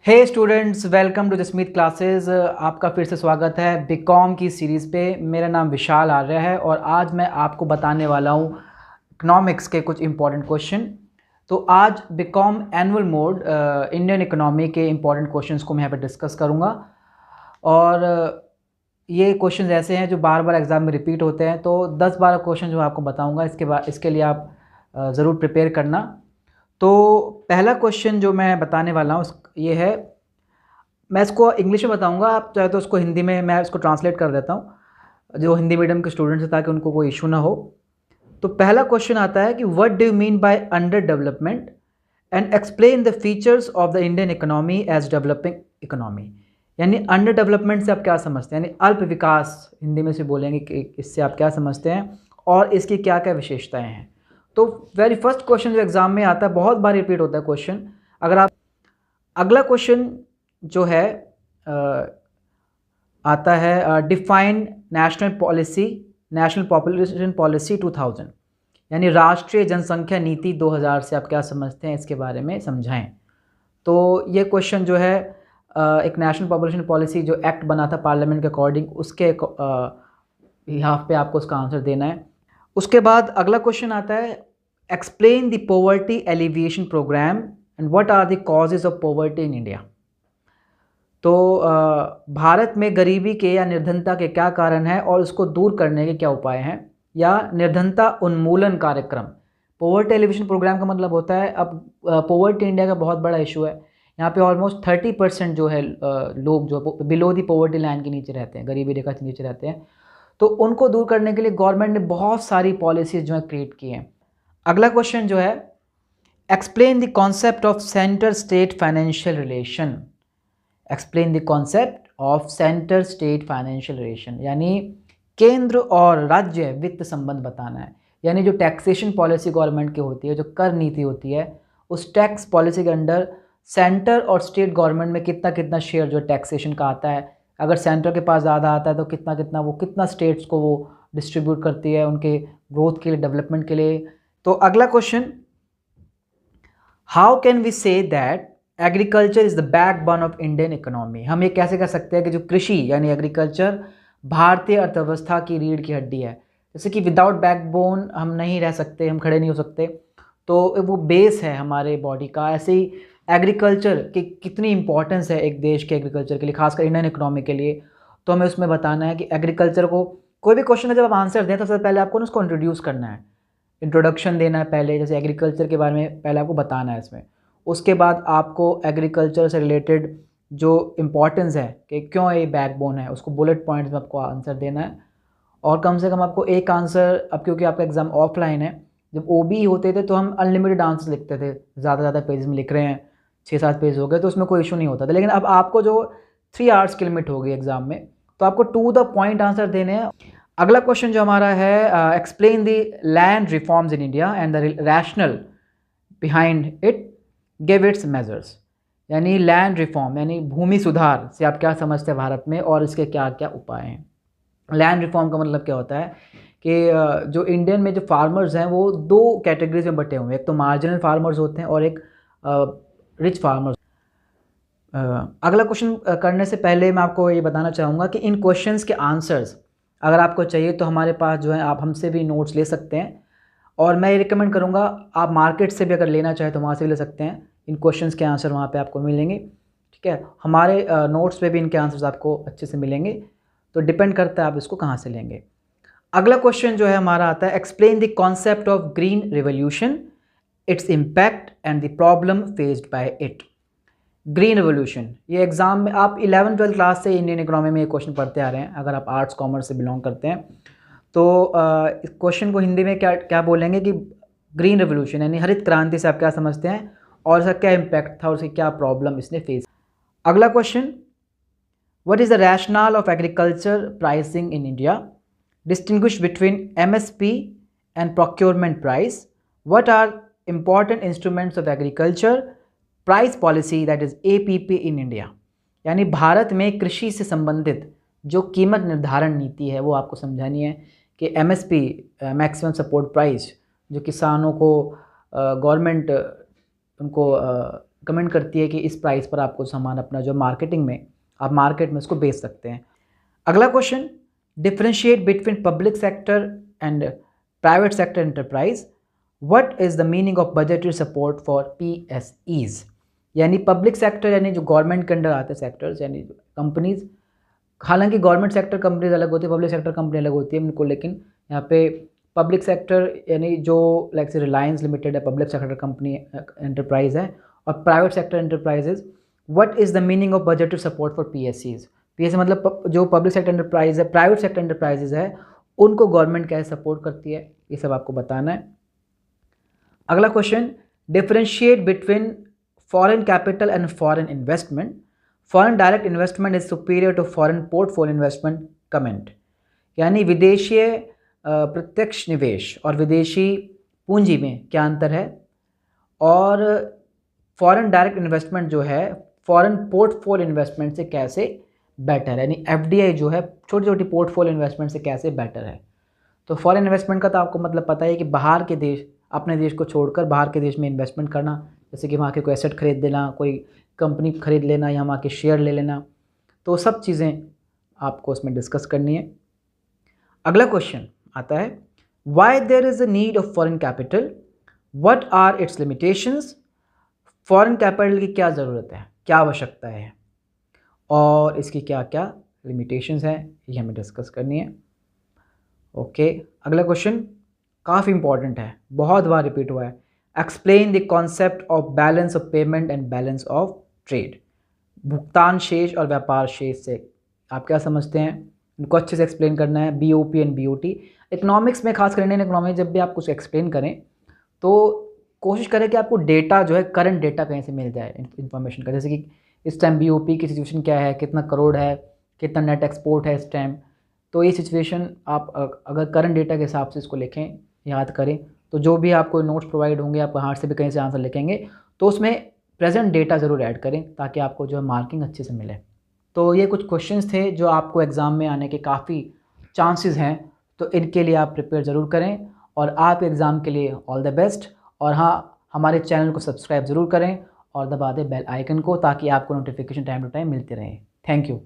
Hey students, welcome to Jasmeet classes. आपका फिर से स्वागत है बीकॉम की सीरीज़ पे। मेरा नाम विशाल आर्य है और आज मैं आपको बताने वाला हूँ इकोनॉमिक्स के कुछ इंपॉर्टेंट क्वेश्चन। तो आज BCom annual mode Indian economy के इंपॉर्टेंट क्वेश्चंस को मैं यहाँ पे डिस्कस करूँगा। और ये क्वेश्चन ऐसे हैं जो बार बार एग्ज़ाम में रिपीट होते हैं, तो 10-12 क्वेश्चन जो आपको बताऊँगा इसके लिए आप ज़रूर प्रिपेयर करना। तो पहला क्वेश्चन जो मैं बताने वाला हूँ ये है, मैं इसको इंग्लिश में बताऊंगा, आप चाहे तो उसको हिंदी में मैं इसको ट्रांसलेट कर देता हूँ जो हिंदी मीडियम के स्टूडेंट्स हैं, ताकि उनको कोई इशू ना हो। तो पहला क्वेश्चन आता है कि what do you mean by under development and explain the features of the Indian economy as developing economy. यानी अंडर डेवलपमेंट से आप क्या समझते हैं, यानी अल्प विकास हिंदी में से बोलेंगे कि इससे आप क्या समझते हैं और इसकी क्या क्या विशेषताएं हैं। तो वेरी फर्स्ट क्वेश्चन जो एग्जाम में आता है, बहुत बार रिपीट होता है क्वेश्चन। अगर आप अगला क्वेश्चन जो है आता है डिफाइन नेशनल पॉपुलेशन पॉलिसी 2000, यानी राष्ट्रीय जनसंख्या नीति 2000 से आप क्या समझते हैं, इसके बारे में समझाएं। तो ये क्वेश्चन जो है एक नेशनल पॉपुलेशन पॉलिसी जो एक्ट बना था पार्लियामेंट के अकॉर्डिंग, उसके यहाँ पे आपको उसका आंसर देना है। उसके बाद अगला क्वेश्चन आता है explain the poverty alleviation programme and what are the causes of poverty in India. तो भारत में गरीबी के या निर्धनता के क्या कारण हैं और उसको दूर करने के क्या उपाय हैं, या निर्धनता उन्मूलन कार्यक्रम। पॉवर्टी एलिवेशन प्रोग्राम का मतलब होता है, अब पॉवर्टी इंडिया का बहुत बड़ा इशू है। यहाँ पे ऑलमोस्ट 30% जो है लोग जो बिलो दी पॉवर्टी लाइन के नीचे रहते हैं, गरीबी रेखा के नीचे रहते हैं। तो उनको दूर करने के लिए गवर्नमेंट ने बहुत सारी पॉलिसीज़ जो है क्रिएट की हैं। अगला क्वेश्चन जो है explain the concept of centre state financial relation. Explain the concept of centre state financial relation, यानी केंद्र और राज्य वित्त संबंध बताना है। यानी जो टैक्सेशन पॉलिसी गवर्नमेंट की होती है, जो कर नीति होती है, उस टैक्स पॉलिसी के अंडर सेंटर और स्टेट गवर्नमेंट में कितना कितना शेयर जो टैक्सेशन का आता है। अगर सेंटर के पास ज़्यादा आता है तो कितना कितना वो कितना स्टेट्स को वो डिस्ट्रीब्यूट करती है उनके ग्रोथ के लिए, डेवलपमेंट के लिए। तो अगला question, how can we say that agriculture is the backbone of Indian economy. हम ये कैसे कह सकते हैं कि जो कृषि यानी एग्रीकल्चर भारतीय अर्थव्यवस्था की रीढ़ की हड्डी है। जैसे कि विदाउट बैकबोन हम नहीं रह सकते, हम खड़े नहीं हो सकते, तो वो बेस है हमारे बॉडी का। ऐसे ही एग्रीकल्चर की कितनी इंपॉर्टेंस है एक देश के एग्रीकल्चर के लिए, खासकर इंडियन इकोनॉमी के लिए। तो हमें उसमें बताना है कि एग्रीकल्चर को, कोई भी क्वेश्चन का जब आप आंसर दें तो सबसे पहले आपको ना उसको इंट्रोड्यूस करना है, इंट्रोडक्शन देना है पहले। जैसे एग्रीकल्चर के बारे में पहले आपको बताना है इसमें। उसके बाद आपको एग्रीकल्चर से रिलेटेड जो इम्पोर्टेंस है कि क्यों ये बैकबोन है, उसको बुलेट पॉइंट्स में आपको आंसर देना है। और कम से कम आपको एक आंसर, अब क्योंकि आपका एग्ज़ाम ऑफलाइन है, जब ओबी होते थे तो हम अनलिमिटेड आंसर लिखते थे, ज़्यादा पेज में लिख रहे हैं, 6-7 पेज हो गए तो उसमें कोई इशू नहीं होता था। लेकिन अब आपको जो 3 आवर्स की लिमिट हो गई एग्ज़ाम में, तो आपको टू द पॉइंट आंसर देने हैं। अगला क्वेश्चन जो हमारा है, explain the land reforms in India and the rational behind it, give its measures. यानी लैंड रिफॉर्म यानी भूमि सुधार से आप क्या समझते हैं भारत में और इसके क्या क्या उपाय हैं। लैंड रिफॉर्म का मतलब क्या होता है कि जो इंडियन में जो फार्मर्स हैं वो 2 कैटेगरीज में बटे हुए हैं। एक तो मार्जिनल फार्मर्स होते हैं और एक रिच फार्मर्स। अगला क्वेश्चन करने से पहले मैं आपको ये बताना चाहूँगा कि इन क्वेश्चंस के आंसर्स अगर आपको चाहिए तो हमारे पास जो है आप हमसे भी नोट्स ले सकते हैं, और मैं ये रिकमेंड करूँगा आप मार्केट से भी अगर लेना चाहें तो वहाँ से भी ले सकते हैं। इन क्वेश्चंस के आंसर वहाँ पे आपको मिलेंगे, ठीक है। हमारे नोट्स पे भी इनके आंसर्स आपको अच्छे से मिलेंगे, तो डिपेंड करता है आप इसको कहाँ से लेंगे। अगला क्वेश्चन जो है हमारा आता है explain the concept of green revolution, its impact and the problem faced by it. Green revolution, ये एग्जाम में आप 11वीं-12वीं क्लास से इंडियन इकोनॉमी में ये क्वेश्चन पढ़ते आ रहे हैं, अगर आप आर्ट्स कॉमर्स से बिलोंग करते हैं तो इस क्वेश्चन को हिंदी में क्या क्या बोलेंगे कि ग्रीन रिवोल्यूशन यानी हरित क्रांति से आप क्या समझते हैं और इसका क्या इम्पैक्ट था और उसकी क्या प्रॉब्लम इसने फेस। अगला question, what is the rational of agriculture pricing in India, distinguish between MSP and procurement price, what are important instruments of agriculture price policy that is APP in India. यानी भारत में कृषि से संबंधित जो कीमत निर्धारण नीति है वो आपको समझानी है कि एमएसपी मैक्सिमम सपोर्ट प्राइस जो किसानों को गवर्नमेंट उनको कमेंट करती है कि इस प्राइस पर आपको सामान अपना जो मार्केटिंग में आप मार्केट में उसको बेच सकते हैं। अगला question, differentiate between public sector and private sector enterprise, what is the meaning of budgetary support for PSEs। यानी पब्लिक सेक्टर यानी जो गवर्नमेंट के अंडर आते हैं सेक्टर्स यानी कंपनीज, हालांकि गवर्नमेंट सेक्टर कंपनीज अलग होती है, पब्लिक सेक्टर कंपनी अलग होती है उनको, लेकिन यहाँ पे पब्लिक सेक्टर यानी जो लाइक से रिलायंस लिमिटेड है पब्लिक सेक्टर कंपनी एंटरप्राइज है, और private sector enterprises, what is the meaning of budgetary support for PSEs। PSE मतलब जो पब्लिक सेक्टर एंटरप्राइज है, प्राइवेट सेक्टर एंटरप्राइजेज है, उनको गवर्नमेंट कैसे सपोर्ट करती है, ये सब आपको बताना है। अगला question, differentiate between foreign capital and foreign investment, foreign direct investment is superior to foreign portfolio investment, comment. यानी विदेशीय प्रत्यक्ष निवेश और विदेशी पूंजी में क्या अंतर है, और फॉरेन डायरेक्ट इन्वेस्टमेंट जो है फॉरेन पोर्टफोलियो इन्वेस्टमेंट से कैसे बेटर है, यानी FDI जो है छोटी छोटी पोर्टफोलियो इन्वेस्टमेंट से कैसे बेटर है। तो फॉरेन इन्वेस्टमेंट का तो आपको मतलब पता है कि बाहर के देश, अपने देश को छोड़कर बाहर के देश में इन्वेस्टमेंट करना, जैसे कि वहाँ के कोई एसेट खरीद लेना, कोई कंपनी खरीद लेना या वहाँ के शेयर ले लेना, तो सब चीज़ें आपको उसमें डिस्कस करनी है। अगला क्वेश्चन आता है, why there is a need of foreign capital, what are its limitations. Foreign capital की क्या ज़रूरत है, क्या आवश्यकता है, और इसकी क्या क्या लिमिटेशंस हैं, ये हमें डिस्कस करनी है। ओके, अगला क्वेश्चन काफ़ी इंपॉर्टेंट है, बहुत बार रिपीट हुआ है। Explain the concept of balance of payment and balance of trade. भुगतान शेष और व्यापार शेष से आप क्या समझते हैं, इनको अच्छे से एक्सप्लेन करना है। BOP एंड BOT इकोनॉमिक्स में, खास कर इंडियन इकोनॉमिक्स, जब भी आप कुछ एक्सप्लेन करें तो कोशिश करें कि आपको डेटा जो है करंट डेटा कहीं से मिल जाए इन्फॉर्मेशन का, जैसे कि इस टाइम BOP की सिचुएशन क्या है, कितना करोड़ है, कितना नेट एक्सपोर्ट है इस टाइम। तो ये सिचुएशन आप अगर करंट डेटा के हिसाब से इसको लिखें, याद करें, तो जो भी आपको नोट्स प्रोवाइड होंगे, आप हाथ से भी कहीं से आंसर लिखेंगे, तो उसमें प्रेजेंट डेटा ज़रूर ऐड करें ताकि आपको जो है मार्किंग अच्छे से मिले। तो ये कुछ क्वेश्चंस थे जो आपको एग्ज़ाम में आने के काफ़ी चांसेस हैं, तो इनके लिए आप प्रिपेयर ज़रूर करें, और आप एग्ज़ाम के लिए ऑल द बेस्ट। और हाँ, हमारे चैनल को सब्सक्राइब ज़रूर करें और दबा दें बेल आइकन को, ताकि आपको नोटिफिकेशन टाइम टू टाइम मिलते रहें। Thank you.